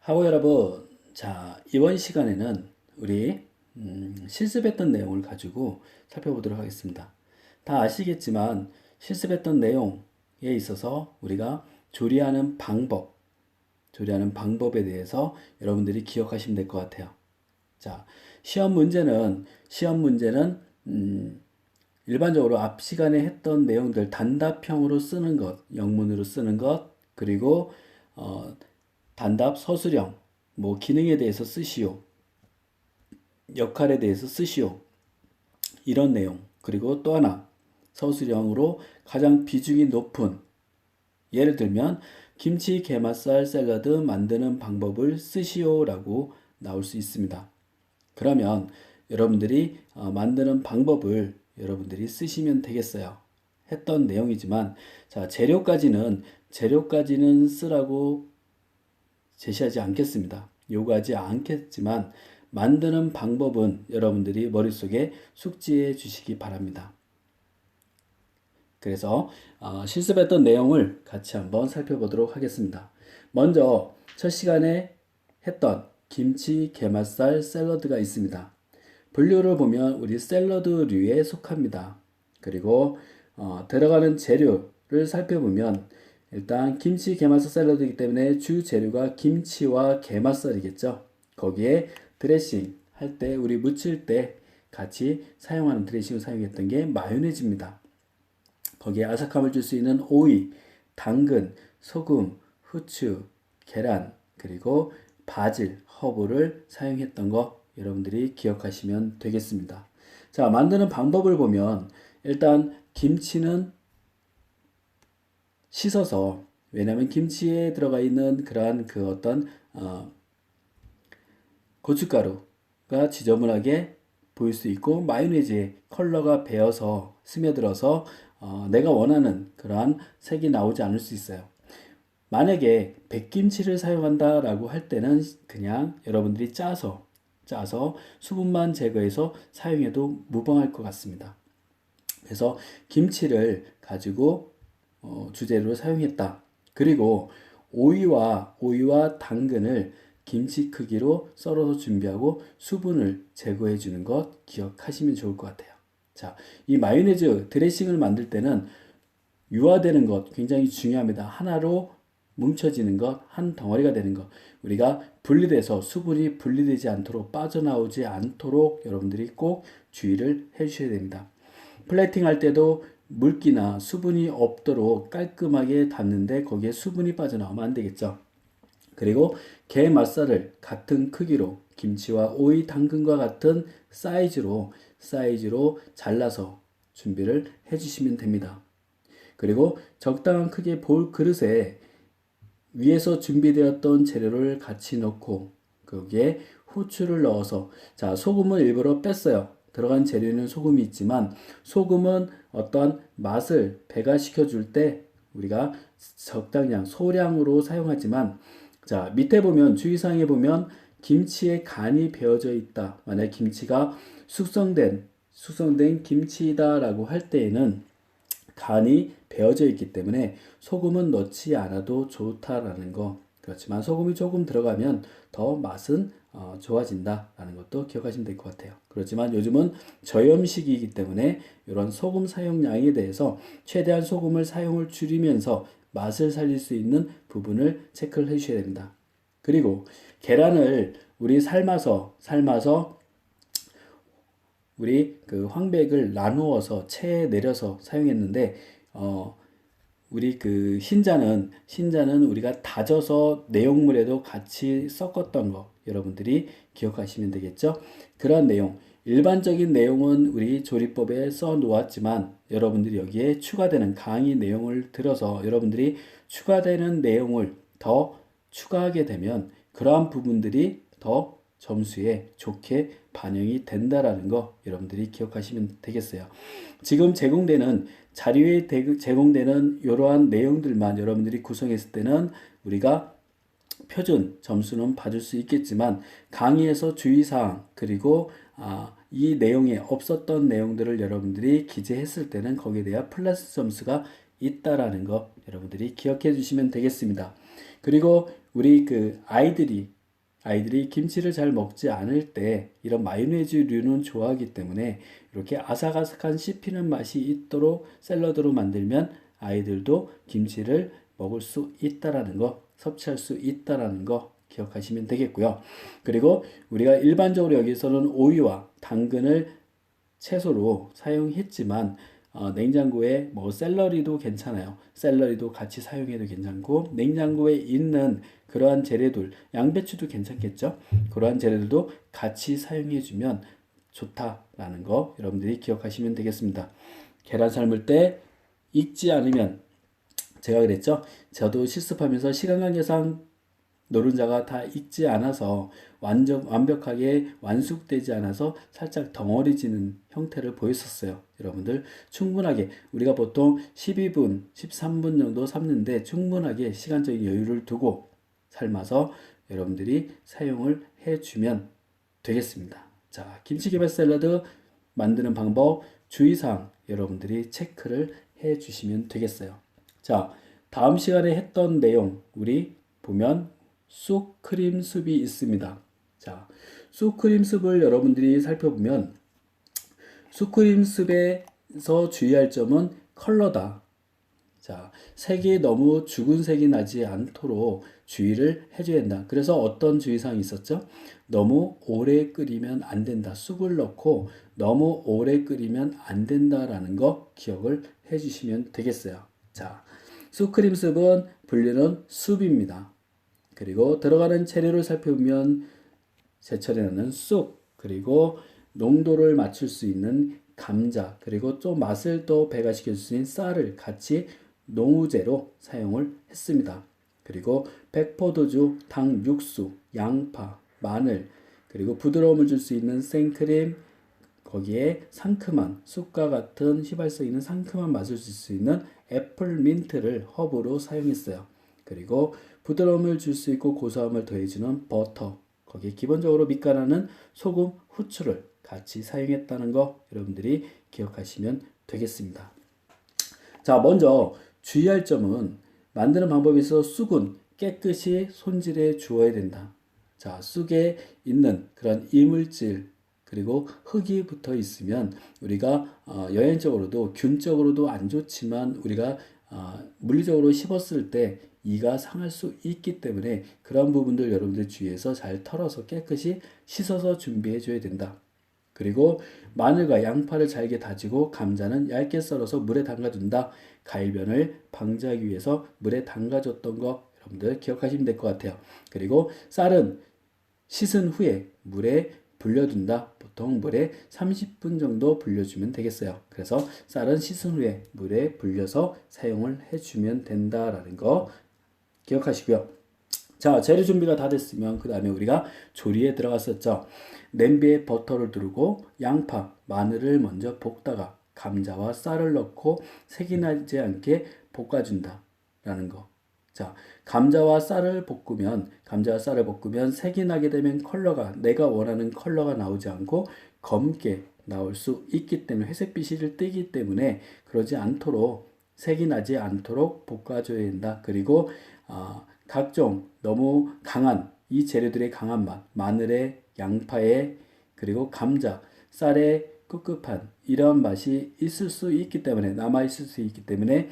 하고 여러분, 자, 이번 시간에는 우리 실습했던 내용을 가지고 살펴보도록 하겠습니다. 다 아시겠지만 실습했던 내용에 있어서 우리가 조리하는 방법에 대해서 여러분들이 기억하시면 될 것 같아요. 자, 시험 문제는 일반적으로 앞 시간에 했던 내용들 단답형으로 쓰는 것, 영문으로 쓰는 것, 그리고 어, 단답 서술형, 뭐 기능에 대해서 쓰시오, 역할에 대해서 쓰시오, 이런 내용. 그리고 또 하나 서술형으로 가장 비중이 높은, 예를 들면 김치 게맛살 샐러드 만드는 방법을 쓰시오라고 나올 수 있습니다. 그러면 여러분들이 만드는 방법을 여러분들이 쓰시면 되겠어요. 했던 내용이지만, 자, 재료까지는 쓰라고 제시하지 않겠습니다. 요구하지 않겠지만 만드는 방법은 여러분들이 머릿속에 숙지해 주시기 바랍니다. 그래서 실습했던 내용을 같이 한번 살펴보도록 하겠습니다. 먼저 첫 시간에 했던 김치 게맛살 샐러드가 있습니다. 분류를 보면 우리 샐러드류에 속합니다. 그리고 들어가는 재료를 살펴보면 일단 김치 게맛살 샐러드이기 때문에 주 재료가 김치와 게맛살이겠죠. 거기에 드레싱 할 때 우리 무칠 때 같이 사용하는 드레싱을 사용했던 게 마요네즈입니다. 거기에 아삭함을 줄 수 있는 오이, 당근, 소금, 후추, 계란, 그리고 바질, 허브를 사용했던 거 여러분들이 기억하시면 되겠습니다. 자, 만드는 방법을 보면 일단 김치는 씻어서, 왜냐하면 김치에 들어가 있는 그러한 그 어떤 고춧가루가 지저분하게 보일 수 있고 마요네즈의 컬러가 배어서 스며들어서 내가 원하는 그러한 색이 나오지 않을 수 있어요. 만약에 백김치를 사용한다라고 할 때는 그냥 여러분들이 짜서 수분만 제거해서 사용해도 무방할 것 같습니다. 그래서 김치를 가지고 주재료로 사용했다. 그리고 오이와 당근을 김치 크기로 썰어서 준비하고 수분을 제거해 주는 것 기억하시면 좋을 것 같아요. 자, 이 마요네즈 드레싱을 만들 때는 유화되는 것 굉장히 중요합니다. 하나로 뭉쳐지는 것, 한 덩어리가 되는 것. 우리가 분리돼서 수분이 분리되지 않도록, 빠져나오지 않도록 여러분들이 꼭 주의를 해 주셔야 됩니다. 플레이팅 할 때도 물기나 수분이 없도록 깔끔하게 닿는데 거기에 수분이 빠져나오면 안 되겠죠. 그리고 게 맛살을 같은 크기로 김치와 오이, 당근과 같은 사이즈로 잘라서 준비를 해주시면 됩니다. 그리고 적당한 크기의 볼 그릇에 위에서 준비되었던 재료를 같이 넣고 거기에 후추를 넣어서, 자, 소금을 일부러 뺐어요. 들어간 재료에는 소금이 있지만 소금은 어떤 맛을 배가시켜 줄 때 우리가 적당량 소량으로 사용하지만, 자, 밑에 보면 주의사항에 보면 김치에 간이 배어져 있다. 만약 김치가 숙성된 김치다라고 할 때에는 간이 배어져 있기 때문에 소금은 넣지 않아도 좋다라는 거. 그렇지만 소금이 조금 들어가면 더 맛은 좋아진다라는 것도 기억하시면 될 것 같아요. 그렇지만 요즘은 저염식이기 때문에 이런 소금 사용량에 대해서 최대한 소금을 사용을 줄이면서 맛을 살릴 수 있는 부분을 체크를 해주셔야 됩니다. 그리고 계란을 우리 삶아서 우리 그 황백을 나누어서 체에 내려서 사용했는데, 우리 그 신자는 우리가 다져서 내용물에도 같이 섞었던 거 여러분들이 기억하시면 되겠죠? 그런 내용, 일반적인 내용은 우리 조리법에 써 놓았지만 여러분들이 여기에 추가되는 강의 내용을 들어서 여러분들이 추가되는 내용을 더 추가하게 되면 그러한 부분들이 더 점수에 좋게 반영이 된다라는 거 여러분들이 기억하시면 되겠어요. 지금 자료에 제공되는 이러한 내용들만 여러분들이 구성했을 때는 우리가 표준 점수는 받을 수 있겠지만 강의에서 주의사항 그리고 이 내용에 없었던 내용들을 여러분들이 기재했을 때는 거기에 대한 플러스 점수가 있다라는 거 여러분들이 기억해 주시면 되겠습니다. 그리고 우리 그 아이들이 김치를 잘 먹지 않을 때 이런 마요네즈류는 좋아하기 때문에 이렇게 아삭아삭한 씹히는 맛이 있도록 샐러드로 만들면 아이들도 김치를 먹을 수 있다라는 거, 섭취할 수 있다라는 거 기억하시면 되겠고요. 그리고 우리가 일반적으로 여기서는 오이와 당근을 채소로 사용했지만 냉장고에 뭐 샐러리도 괜찮아요. 샐러리도 같이 사용해도 괜찮고 냉장고에 있는 그러한 재료들, 양배추도 괜찮겠죠? 그러한 재료들도 같이 사용해주면 좋다라는 거 여러분들이 기억하시면 되겠습니다. 계란 삶을 때 익지 않으면 제가 그랬죠? 저도 실습하면서 시간 관계상 노른자가 다 익지 않아서 완벽하게 완숙되지 않아서 살짝 덩어리지는 형태를 보였었어요. 여러분들 충분하게 우리가 보통 12분, 13분 정도 삶는데 충분하게 시간적인 여유를 두고 삶아서 여러분들이 사용을 해주면 되겠습니다. 자, 김치개발 샐러드 만드는 방법 주의사항 여러분들이 체크를 해주시면 되겠어요. 자, 다음 시간에 했던 내용 우리 보면 쑥 크림 숲이 있습니다. 자, 쑥 크림 숲을 여러분들이 살펴보면 쑥 크림 숲에서 주의할 점은 컬러다. 자, 색이 너무 죽은 색이 나지 않도록 주의를 해줘야 된다. 그래서 어떤 주의사항이 있었죠? 너무 오래 끓이면 안 된다. 쑥을 넣고 너무 오래 끓이면 안 된다라는 거 기억을 해주시면 되겠어요. 자, 쑥크림 숲은 분류는 숲입니다. 그리고 들어가는 재료를 살펴보면 제철에 나는 쑥, 그리고 농도를 맞출 수 있는 감자, 그리고 좀 맛을 더 배가시킬 수 있는 쌀을 같이 농우제로 사용을 했습니다. 그리고 백포도주, 당 육수, 양파, 마늘, 그리고 부드러움을 줄 수 있는 생크림, 거기에 상큼한 쑥과 같은 휘발성 있는 상큼한 맛을 줄 수 있는 애플민트를 허브로 사용했어요. 그리고 부드러움을 줄 수 있고 고소함을 더해주는 버터, 거기에 기본적으로 밑간하는 소금, 후추를 같이 사용했다는 거 여러분들이 기억하시면 되겠습니다. 자, 먼저 주의할 점은 만드는 방법에서 쑥은 깨끗이 손질해 주어야 된다. 자, 쑥에 있는 그런 이물질 그리고 흙이 붙어 있으면 우리가 여행적으로도 균적으로도 안 좋지만 우리가 물리적으로 씹었을 때 이가 상할 수 있기 때문에 그런 부분들 여러분들 주의해서 잘 털어서 깨끗이 씻어서 준비해 줘야 된다. 그리고 마늘과 양파를 잘게 다지고 감자는 얇게 썰어서 물에 담가둔다. 갈변을 방지하기 위해서 물에 담가줬던 거 여러분들 기억하시면 될 것 같아요. 그리고 쌀은 씻은 후에 물에 불려둔다. 보통 물에 30분 정도 불려주면 되겠어요. 그래서 쌀은 씻은 후에 물에 불려서 사용을 해주면 된다라는 거 기억하시고요. 자, 재료 준비가 다 됐으면 그 다음에 우리가 조리에 들어갔었죠. 냄비에 버터를 두르고 양파, 마늘을 먼저 볶다가 감자와 쌀을 넣고 색이 나지 않게 볶아준다 라는 거. 자, 감자와 쌀을 볶으면 색이 나게 되면 컬러가 내가 원하는 컬러가 나오지 않고 검게 나올 수 있기 때문에 회색빛이 뜨기 때문에 그러지 않도록 색이 나지 않도록 볶아줘야 된다. 그리고 각종 너무 강한 이 재료들의 강한 맛, 마늘의, 양파의, 그리고 감자, 쌀의 꿉꿉한 이런 맛이 있을 수 있기 때문에 남아 있을 수 있기 때문에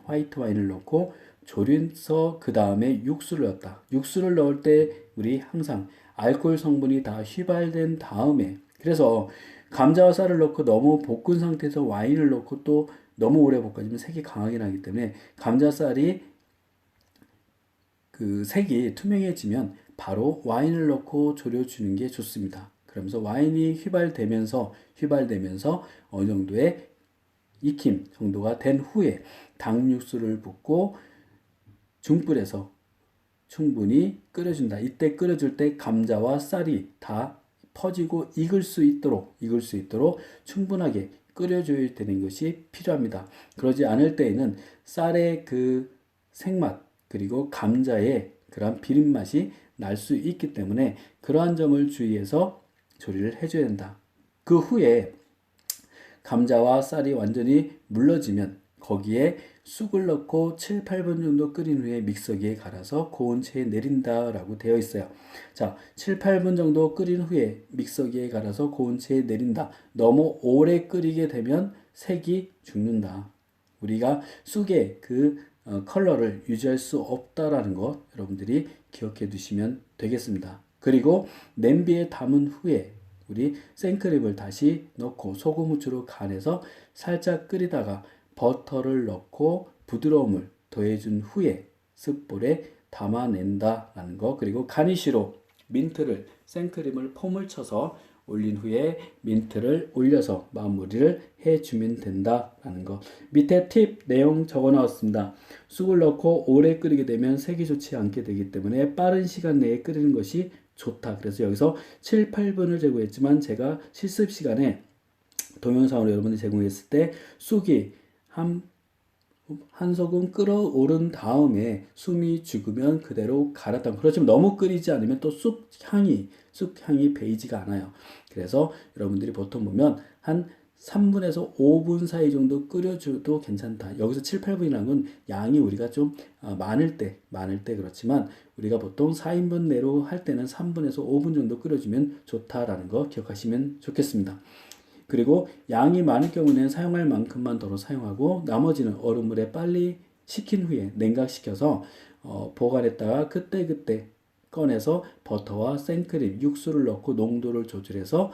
화이트 와인을 넣고 졸여서 그 다음에 육수를 넣었다. 육수를 넣을 때 우리 항상 알코올 성분이 다 휘발된 다음에 그래서 감자와 쌀을 넣고 너무 볶은 상태에서 와인을 넣고 또 너무 오래 볶아주면 색이 강하게 나기 때문에 감자쌀이 그 색이 투명해지면 바로 와인을 넣고 졸여주는 게 좋습니다. 그러면서 와인이 휘발되면서 어느 정도의 익힘 정도가 된 후에 당 육수를 붓고 중불에서 충분히 끓여준다. 이때 끓여줄 때 감자와 쌀이 다 퍼지고 익을 수 있도록 충분하게 끓여줘야 되는 것이 필요합니다. 그러지 않을 때에는 쌀의 그 생맛 그리고 감자의 그런 비린맛이 날 수 있기 때문에 그러한 점을 주의해서 조리를 해줘야 된다. 그 후에 감자와 쌀이 완전히 물러지면 거기에 쑥을 넣고 7, 8분 정도 끓인 후에 믹서기에 갈아서 고운 체에 내린다 라고 되어 있어요. 자, 7, 8분 정도 끓인 후에 믹서기에 갈아서 고운 체에 내린다. 너무 오래 끓이게 되면 색이 죽는다. 우리가 쑥의 그 컬러를 유지할 수 없다라는 것 여러분들이 기억해 두시면 되겠습니다. 그리고 냄비에 담은 후에 우리 생크림을 다시 넣고 소금, 후추로 간해서 살짝 끓이다가 버터를 넣고 부드러움을 더해준 후에 숯불에 담아낸다라는 거. 그리고 가니쉬로 민트를 생크림을 폼을 쳐서 올린 후에 민트를 올려서 마무리를 해주면 된다라는 거. 밑에 팁 내용 적어 넣었습니다. 쑥을 넣고 오래 끓이게 되면 색이 좋지 않게 되기 때문에 빠른 시간 내에 끓이는 것이 좋다. 그래서 여기서 7, 8분을 제공했지만 제가 실습 시간에 동영상으로 여러분들 제공했을 때 쑥이 한 소금 끓어오른 다음에 숨이 죽으면 그대로 갈았다. 그렇지만 너무 끓이지 않으면 또 쑥 향이 배이지가 않아요. 그래서 여러분들이 보통 보면 한 3분에서 5분 사이 정도 끓여줘도 괜찮다. 여기서 7, 8분이라는 건 양이 우리가 좀 많을 때 그렇지만 우리가 보통 4인분 내로 할 때는 3분에서 5분 정도 끓여주면 좋다라는 거 기억하시면 좋겠습니다. 그리고 양이 많을 경우는 사용할 만큼만 덜어 사용하고 나머지는 얼음물에 빨리 식힌 후에 냉각시켜서 보관했다가 그때그때 꺼내서 버터와 생크림, 육수를 넣고 농도를 조절해서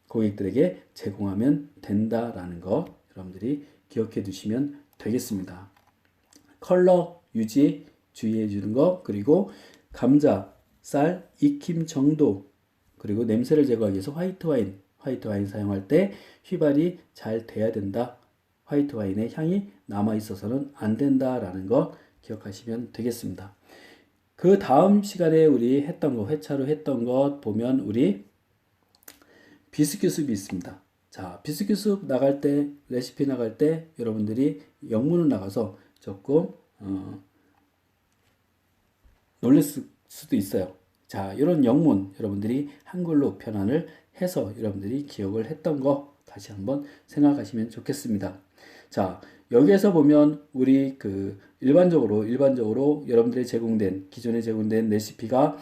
고객들에게 제공하면 된다라는 거 여러분들이 기억해 두시면 되겠습니다. 컬러 유지 주의해 주는 거, 그리고 감자, 쌀, 익힘 정도, 그리고 냄새를 제거하기 위해서 화이트 와인 사용할 때 휘발이 잘 돼야 된다. 화이트 와인의 향이 남아 있어서는 안 된다라는 거 기억하시면 되겠습니다. 그 다음 시간에 우리 했던 거, 회차로 했던 것 보면 우리 비스큐습이 있습니다. 자, 비스큐습 나갈 때, 레시피 나갈 때 여러분들이 영문을 나가서 조금 놀랄 수도 있어요. 자, 이런 영문 여러분들이 한글로 변환을 해서 여러분들이 기억을 했던 거 다시 한번 생각하시면 좋겠습니다. 자, 여기에서 보면 우리 일반적으로 여러분들이 기존에 제공된 레시피가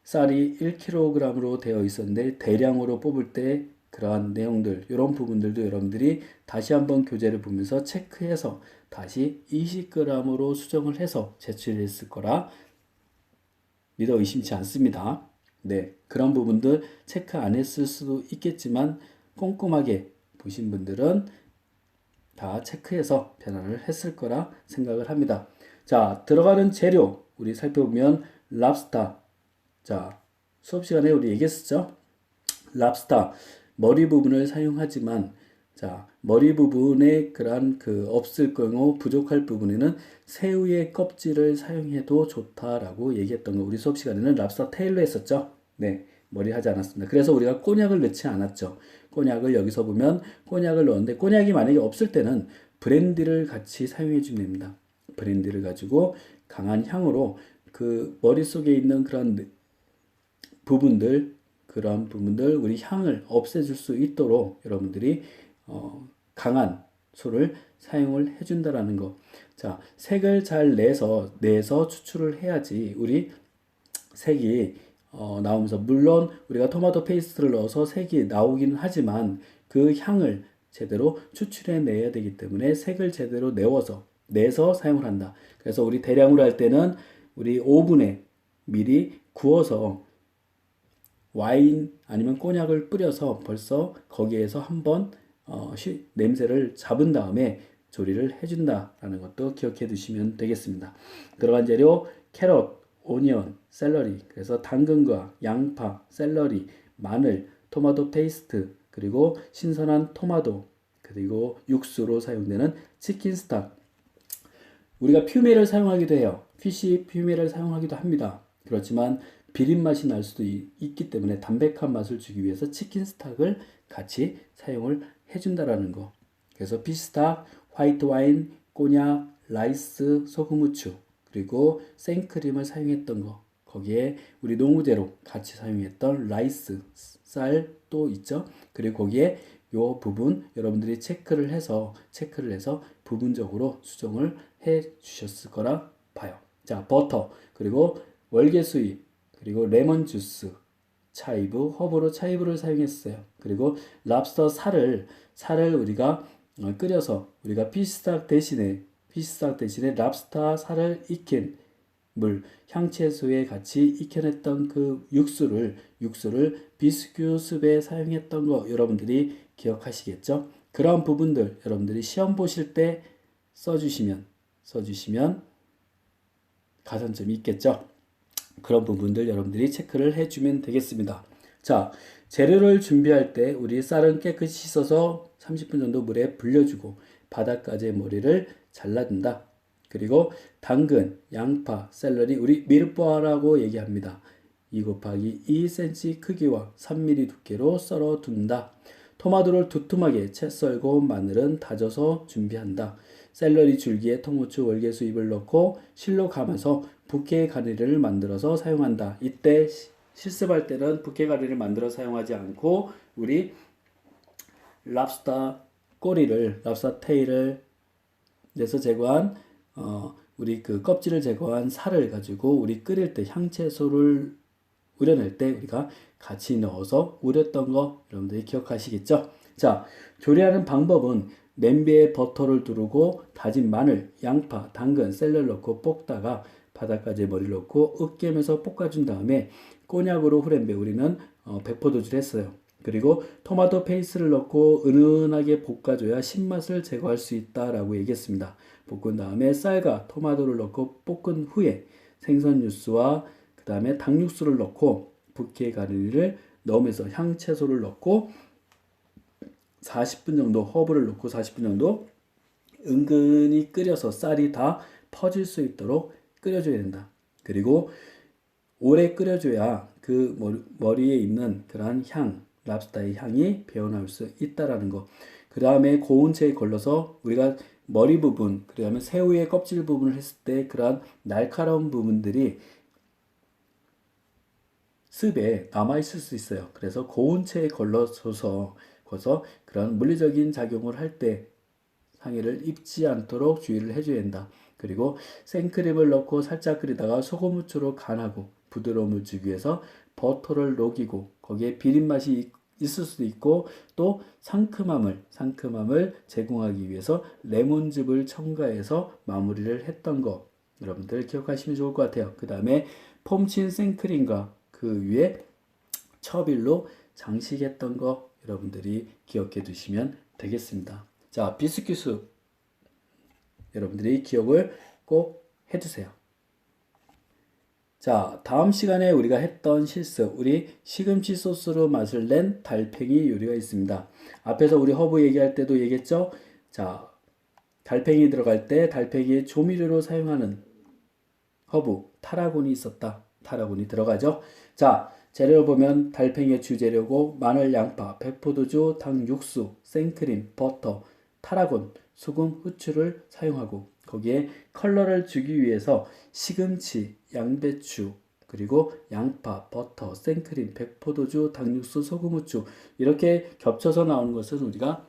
쌀이 1kg으로 되어 있었는데 대량으로 뽑을 때 그러한 내용들, 이런 부분들도 여러분들이 다시 한번 교재를 보면서 체크해서 다시 20g으로 수정을 해서 제출했을 거라 믿어 의심치 않습니다. 네, 그런 부분들 체크 안 했을 수도 있겠지만 꼼꼼하게 보신 분들은 다 체크해서 변화를 했을 거라 생각을 합니다. 자, 들어가는 재료 우리 살펴보면 랍스타. 자, 수업 시간에 우리 얘기했었죠? 랍스타 머리 부분을 사용하지만 자, 머리 부분에 그러한 없을 경우 부족할 부분에는 새우의 껍질을 사용해도 좋다라고 얘기했던 거 우리 수업 시간에는 랍스터 테일로 했었죠. 네, 머리 하지 않았습니다. 그래서 우리가 꼬냑을 넣지 않았죠. 꼬냑을 여기서 보면 꼬냑을 넣었는데 꼬냑이 만약에 없을 때는 브랜디를 같이 사용해 주면 됩니다. 브랜디를 가지고 강한 향으로 그 머릿속에 있는 그런 부분들 우리 향을 없애줄 수 있도록 여러분들이 강한 소를 사용을 해준다라는 거. 자, 색을 잘 내서 추출을 해야지 우리 색이 나오면서 물론 우리가 토마토 페이스트를 넣어서 색이 나오기는 하지만 그 향을 제대로 추출해 내야 되기 때문에 색을 제대로 내서 사용을 한다. 그래서 우리 대량으로 할 때는 우리 오븐에 미리 구워서 와인 아니면 꼬냑을 뿌려서 벌써 거기에서 한번 냄새를 잡은 다음에 조리를 해준다라는 것도 기억해 두시면 되겠습니다. 들어간 재료 캐럿, 오니언, 샐러리, 그래서 당근과 양파, 샐러리, 마늘, 토마토 페이스트, 그리고 신선한 토마토, 그리고 육수로 사용되는 치킨 스탁. 우리가 퓨메를 사용하기도 해요. 피쉬 퓨메를 사용하기도 합니다. 그렇지만 비린 맛이 날 수도 있기 때문에 담백한 맛을 주기 위해서 치킨 스탁을 같이 사용을 해준다라는 거. 그래서 피스탁, 화이트 와인, 꼬냑, 라이스, 소금, 후추, 그리고 생크림을 사용했던 거. 거기에 우리 농우대로 같이 사용했던 라이스, 쌀도 있죠. 그리고 거기에 요 부분 여러분들이 체크를 해서 부분적으로 수정을 해 주셨을 거라 봐요. 자, 버터, 그리고 월계수잎, 그리고 레몬 주스, 차이브, 허브로 차이브를 사용했어요. 그리고 랍스터 살을 우리가 끓여서 우리가 피시스닥 대신에 랍스터 살을 익힌 물, 향채소에 같이 익혀냈던 그 육수를 비스큐 숲에 사용했던 거 여러분들이 기억하시겠죠? 그런 부분들 여러분들이 시험 보실 때 써주시면 가산점이 있겠죠? 그런 부분들 여러분들이 체크를 해주면 되겠습니다. 자, 재료를 준비할 때 우리 쌀은 깨끗이 씻어서 30분 정도 물에 불려주고 바닥까지 머리를 잘라준다. 그리고 당근, 양파, 샐러리, 우리 밀포하라고 얘기합니다. 2 곱하기 2cm 크기와 3mm 두께로 썰어 둔다. 토마토를 두툼하게 채 썰고 마늘은 다져서 준비한다. 샐러리 줄기에 통후추, 월계수 잎을 넣고 실로 감아서 부케 가리를 만들어서 사용한다. 이때 실습할 때는 부케 가리를 만들어 사용하지 않고 우리 랍스터 테일을 내서 제거한 우리 그 껍질을 제거한 살을 가지고 우리 끓일 때 향채소를 우려낼 때 우리가 같이 넣어서 우렸던 거 여러분들이 기억하시겠죠? 자, 조리하는 방법은 냄비에 버터를 두르고 다진 마늘, 양파, 당근, 샐러리를 넣고 볶다가 바닥까지 머리를 넣고 으깨면서 볶아준 다음에 꼬냑으로 후렌베 우리는 백포도주를 했어요. 그리고 토마토 페이스트를 넣고 은은하게 볶아줘야 신맛을 제거할 수 있다라고 얘기했습니다. 볶은 다음에 쌀과 토마토를 넣고 볶은 후에 생선 육수와 그 다음에 닭 육수를 넣고 부케 가리를 넣으면서 향채소를 넣고 40분 정도 허브를 넣고 40분 정도 은근히 끓여서 쌀이 다 퍼질 수 있도록 끓여줘야 된다. 그리고 오래 끓여줘야 그 머리에 있는 그러한 랍스타의 향이 배어나올 수 있다라는 거. 그 다음에 고운 채에 걸러서 우리가 머리 부분, 그 다음에 새우의 껍질 부분을 했을 때 그러한 날카로운 부분들이 습에 남아있을 수 있어요. 그래서 고운 채에 걸러서 그런 물리적인 작용을 할 때 상해를 입지 않도록 주의를 해줘야 된다. 그리고 생크림을 넣고 살짝 끓이다가 소금 후추로 간하고 부드러움을 주기 위해서 버터를 녹이고 거기에 비린 맛이 있을 수도 있고 또 상큼함을 제공하기 위해서 레몬즙을 첨가해서 마무리를 했던 거 여러분들 기억하시면 좋을 것 같아요. 그 다음에 폼친 생크림과 그 위에 처빌로 장식했던 거 여러분들이 기억해 두시면 되겠습니다. 자, 비스큐스 여러분들이 기억을 꼭 해두세요. 자, 다음 시간에 우리가 했던 실습, 우리 시금치 소스로 맛을 낸 달팽이 요리가 있습니다. 앞에서 우리 허브 얘기할 때도 얘기했죠? 자, 달팽이 들어갈 때 달팽이의 조미료로 사용하는 허브, 타라곤이 있었다. 타라곤이 들어가죠? 자, 재료를 보면 달팽이의 주재료고 마늘, 양파, 백포도주, 닭 육수, 생크림, 버터, 타라곤, 소금, 후추를 사용하고 거기에 컬러를 주기 위해서 시금치, 양배추, 그리고 양파, 버터, 생크림, 백포도주, 닭육수, 소금, 후추 이렇게 겹쳐서 나오는 것은 우리가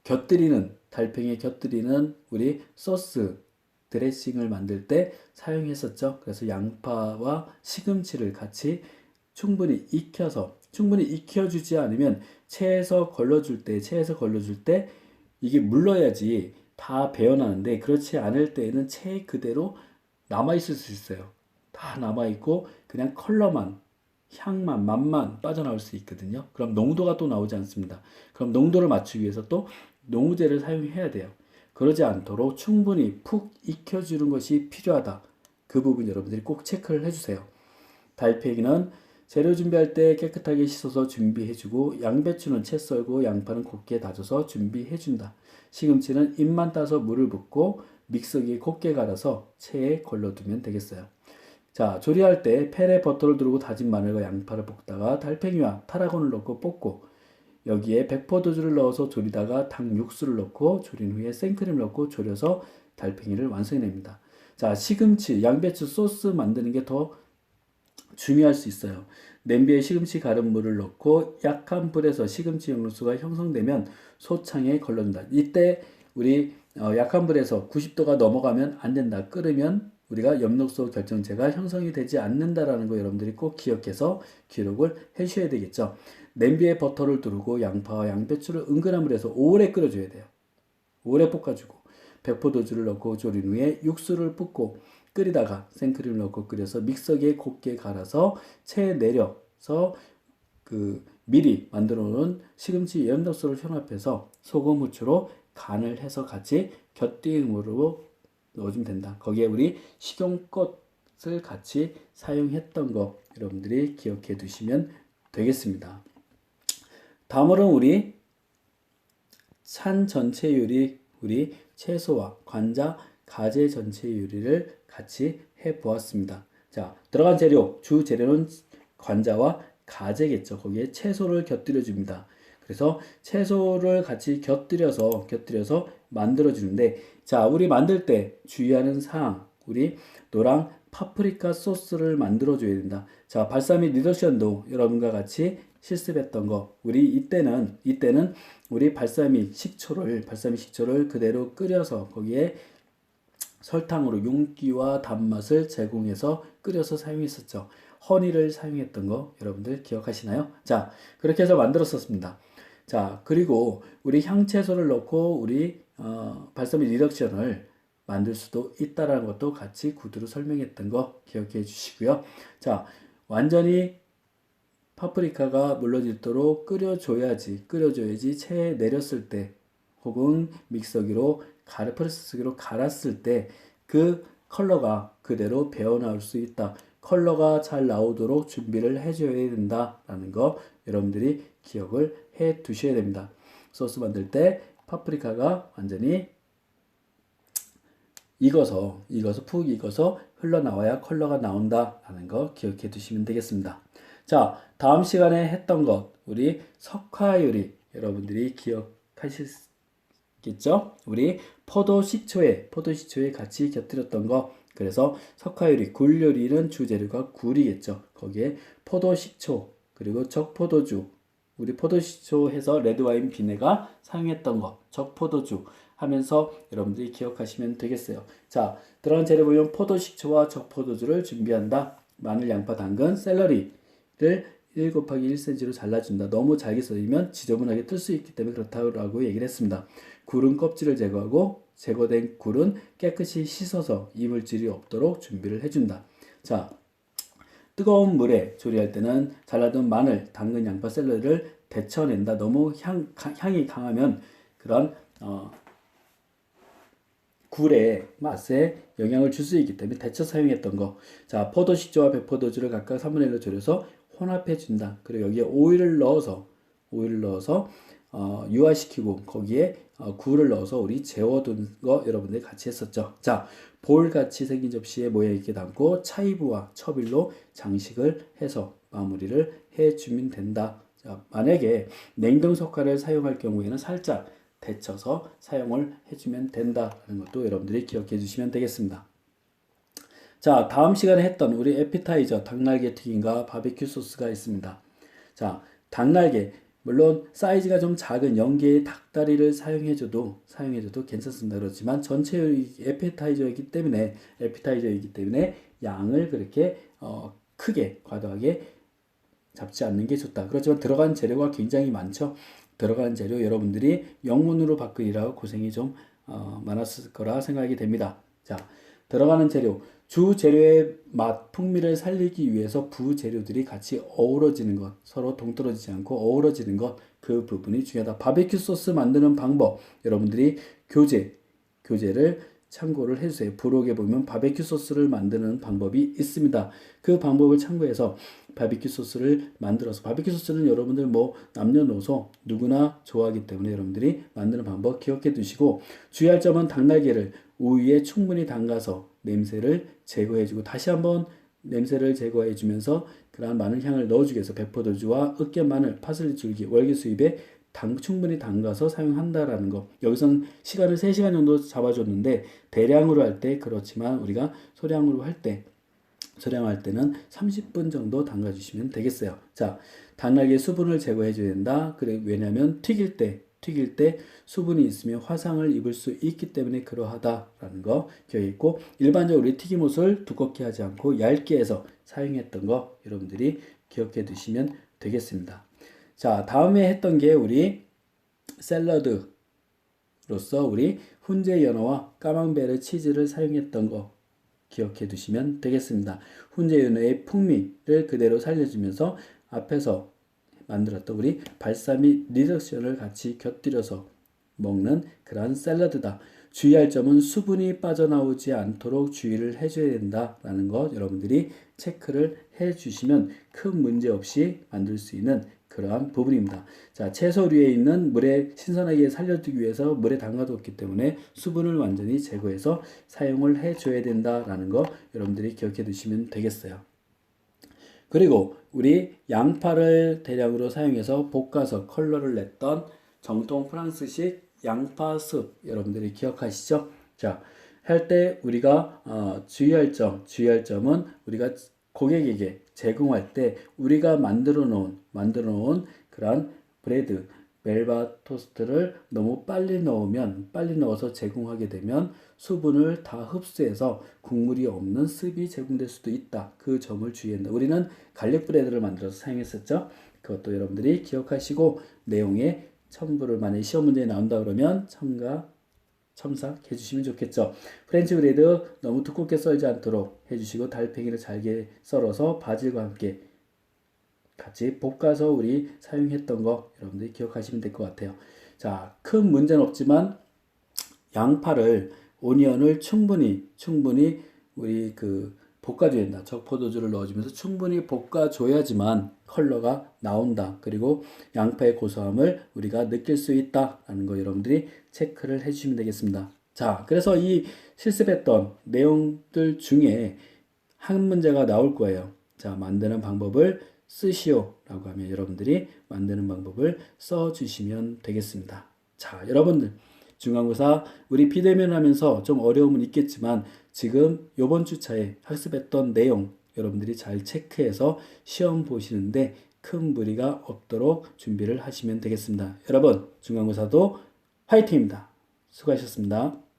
달팽이에 곁들이는 우리 소스, 드레싱을 만들 때 사용했었죠. 그래서 양파와 시금치를 같이 충분히 익혀주지 않으면 체에서 걸러줄 때 이게 물러야지 다 배어나는데 그렇지 않을 때에는 체 그대로 남아있을 수 있어요. 다 남아있고 그냥 컬러만, 향만, 맛만 빠져나올 수 있거든요. 그럼 농도가 또 나오지 않습니다. 그럼 농도를 맞추기 위해서 또 농우제를 사용해야 돼요. 그러지 않도록 충분히 푹 익혀주는 것이 필요하다. 그 부분 여러분들이 꼭 체크를 해주세요. 달팽이는 재료 준비할 때 깨끗하게 씻어서 준비해주고 양배추는 채 썰고 양파는 곱게 다져서 준비해준다. 시금치는 잎만 따서 물을 붓고 믹서기에 곱게 갈아서 체에 걸러두면 되겠어요. 자, 조리할 때 팬에 버터를 두르고 다진 마늘과 양파를 볶다가 달팽이와 타라곤을 넣고 볶고 여기에 백포도주를 넣어서 졸이다가 닭 육수를 넣고 졸인 후에 생크림을 넣고 졸여서 달팽이를 완성해냅니다. 자, 시금치, 양배추 소스 만드는 게 더 중요할 수 있어요. 냄비에 시금치 가른 물을 넣고 약한 불에서 시금치 영양소가 형성되면 소창에 걸러준다. 이때 우리 약한 불에서 90도가 넘어가면 안 된다. 끓으면 우리가 엽록소 결정체가 형성이 되지 않는다라는 거 여러분들이 꼭 기억해서 기록을 해주셔야 되겠죠. 냄비에 버터를 두르고 양파와 양배추를 은근한 불에서 오래 끓여줘야 돼요. 오래 볶아주고 백포도주를 넣고 졸인 후에 육수를 붓고 끓이다가 생크림을 넣고 끓여서 믹서기에 곱게 갈아서 체에 내려서 미리 만들어 놓은 시금치 엽록소를 혼합해서 소금, 후추로 간을 해서 같이 곁들임으로 넣어주면 된다. 거기에 우리 식용꽃을 같이 사용했던 거 여러분들이 기억해 두시면 되겠습니다. 다음으로는 우리 찬 전체 요리, 우리 채소와 관자, 가재 전체 요리를 같이 해 보았습니다. 자, 들어간 재료, 주 재료는 관자와 가재겠죠. 거기에 채소를 곁들여 줍니다. 그래서 채소를 같이 곁들여서 만들어 주는데, 자, 우리 만들 때 주의하는 사항, 우리 노랑 파프리카 소스를 만들어 줘야 된다. 자, 발사믹 리덕션도 여러분과 같이 실습했던 거, 우리 이때는 우리 발사믹 식초를 그대로 끓여서 거기에 설탕으로 윤기와 단맛을 제공해서 끓여서 사용했었죠. 허니를 사용했던 거 여러분들 기억하시나요? 자, 그렇게 해서 만들었었습니다. 자, 그리고 우리 향채소를 넣고 우리 발사믹 리덕션을 만들 수도 있다라는 것도 같이 구두로 설명했던 거 기억해 주시고요. 자, 완전히 파프리카가 물러지도록 끓여줘야지 체에 내렸을 때 혹은 믹서기로 프레스기로 갈았을 때 그 컬러가 그대로 배어나올 수 있다. 컬러가 잘 나오도록 준비를 해줘야 된다라는 거 여러분들이 기억을 해 두셔야 됩니다. 소스 만들 때 파프리카가 완전히 푹 익어서 흘러나와야 컬러가 나온다라는 거 기억해 두시면 되겠습니다. 자, 다음 시간에 했던 것, 우리 석화 요리 여러분들이 기억하시겠죠? 우리 포도 식초에 같이 곁들였던 거. 그래서 석화 요리, 굴 요리는 주재료가 굴이겠죠. 거기에 포도 식초, 그리고 적포도주, 우리 포도식초 해서 레드와인 비네가 사용했던 거, 적포도주 하면서 여러분들이 기억하시면 되겠어요. 자, 들어간 재료 보면 포도식초와 적포도주를 준비한다. 마늘, 양파, 당근, 샐러리를 1 곱하기 1cm로 잘라준다. 너무 잘게 썰리면 지저분하게 뜰 수 있기 때문에 그렇다고 얘기를 했습니다. 굴은 껍질을 제거하고 제거된 굴은 깨끗이 씻어서 이물질이 없도록 준비를 해준다. 자, 뜨거운 물에 조리할 때는 잘라둔 마늘, 당근, 양파, 샐러리를 데쳐낸다. 너무 향이 강하면 그런 굴의 맛에 영향을 줄 수 있기 때문에 데쳐 사용했던 거. 자, 포도식초와 백포도주를 각각 3분의 1로 졸여서 혼합해 준다. 그리고 여기에 오일을 넣어서 유화시키고 거기에 굴을 넣어서 우리 재워둔 거 여러분들이 같이 했었죠. 자, 볼같이 생긴 접시에 모양 있게 담고 차이브와 처빌로 장식을 해서 마무리를 해주면 된다. 자, 만약에 냉동 석화를 사용할 경우에는 살짝 데쳐서 사용을 해주면 된다는 것도 여러분들이 기억해 주시면 되겠습니다. 자, 다음 시간에 했던 우리 에피타이저 닭날개 튀김과 바비큐 소스가 있습니다. 자, 닭날개 물론 사이즈가 좀 작은 0개의 닭다리를 사용해줘도 괜찮습니다. 그렇지만 전체 에피타이저이기 때문에 양을 그렇게 크게 과도하게 잡지 않는 게 좋다. 그렇지만 들어간 재료가 굉장히 많죠. 들어간 재료 여러분들이 영문으로 바꾸느라고 고생이 좀 많았을 거라 생각이 됩니다. 자, 들어가는 재료, 주 재료의 맛, 풍미를 살리기 위해서 부재료들이 같이 어우러지는 것, 서로 동떨어지지 않고 어우러지는 것, 그 부분이 중요하다. 바비큐 소스 만드는 방법, 여러분들이 교재를 참고를 해주세요. 부록에 보면 바비큐 소스를 만드는 방법이 있습니다. 그 방법을 참고해서 바비큐 소스를 만들어서, 바비큐 소스는 여러분들 뭐 남녀노소 누구나 좋아하기 때문에 여러분들이 만드는 방법 기억해 두시고, 주의할 점은 닭날개를 우유에 충분히 담가서 냄새를 제거해주고 다시 한번 냄새를 제거해주면서 그러한 마늘 향을 넣어주기 위해서 백포도주와 으깬 마늘, 파슬리 줄기, 월계수잎에 충분히 담가서 사용한다라는 거. 여기선 시간을 3시간 정도 잡아줬는데 대량으로 할 때 그렇지만 우리가 소량으로 할 때 소량할 때는 30분 정도 담가주시면 되겠어요. 자, 당락의 수분을 제거해 줘야 된다. 그래, 왜냐면 튀길 때 수분이 있으면 화상을 입을 수 있기 때문에 그러하다라는 거 기억했고, 일반적으로 우리 튀김옷을 두껍게 하지 않고 얇게 해서 사용했던 거 여러분들이 기억해 두시면 되겠습니다. 자, 다음에 했던 게 우리 샐러드로서 우리 훈제 연어와 까망베르 치즈를 사용했던 거 기억해 두시면 되겠습니다. 훈제 연어의 풍미를 그대로 살려주면서 앞에서 만들었던 우리 발사믹 리덕션을 같이 곁들여서 먹는 그러한 샐러드다. 주의할 점은 수분이 빠져나오지 않도록 주의를 해줘야 된다라는 것 여러분들이 체크를 해주시면 큰 문제 없이 만들 수 있는 그러한 부분입니다. 자, 채소류에 있는 물에 신선하게 살려두기 위해서 물에 담가뒀기 때문에 수분을 완전히 제거해서 사용을 해줘야 된다라는 거 여러분들이 기억해 두시면 되겠어요. 그리고 우리 양파를 대량으로 사용해서 볶아서 컬러를 냈던 정통 프랑스식 양파숲 여러분들이 기억하시죠? 자, 할 때 우리가 주의할 점은 우리가 고객에게 제공할 때 우리가 만들어 놓은 그런 브레드 멜바 토스트를 너무 빨리 넣어서 제공하게 되면 수분을 다 흡수해서 국물이 없는 습이 제공될 수도 있다. 그 점을 주의한다. 우리는 갈릭 브레드를 만들어서 사용했었죠. 그것도 여러분들이 기억하시고 내용에 첨부를 만약에 시험 문제에 나온다 그러면 첨삭해 주시면 좋겠죠. 프렌치 브레드 너무 두껍게 썰지 않도록 해주시고 달팽이를 잘게 썰어서 바질과 함께 같이 볶아서 우리 사용했던 거 여러분들이 기억하시면 될 것 같아요. 자, 큰 문제는 없지만 양파를 오니언을 충분히 우리 볶아줘야 된다. 적포도주를 넣어주면서 충분히 볶아줘야지만 컬러가 나온다. 그리고 양파의 고소함을 우리가 느낄 수 있다라는 거 여러분들이 체크를 해주시면 되겠습니다. 자, 그래서 이 실습했던 내용들 중에 한 문제가 나올 거예요. 자, 만드는 방법을 쓰시오라고 하면 여러분들이 만드는 방법을 써주시면 되겠습니다. 자, 여러분들 중간고사 우리 비대면 하면서 좀 어려움은 있겠지만 지금 이번 주차에 학습했던 내용 여러분들이 잘 체크해서 시험 보시는데 큰 무리가 없도록 준비를 하시면 되겠습니다. 여러분 중간고사도 화이팅입니다. 수고하셨습니다.